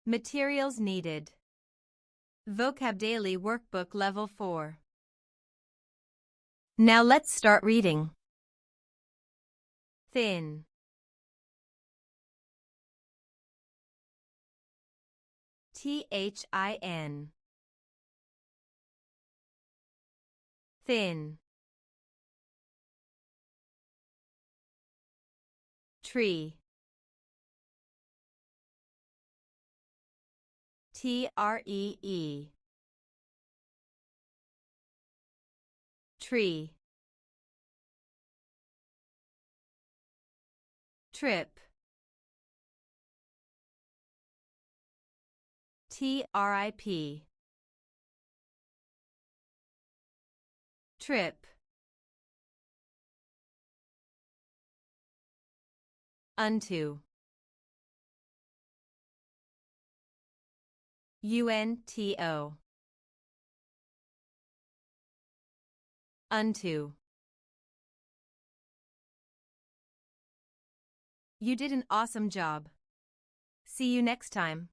Materials needed. VocabDaily Workbook Level 4. Now let's start reading. Thin. Thin. Thin. Tree. Tree. Tree. Trip. Trip. Trip. Unto. Unto. Unto. You did an awesome job. See you next time.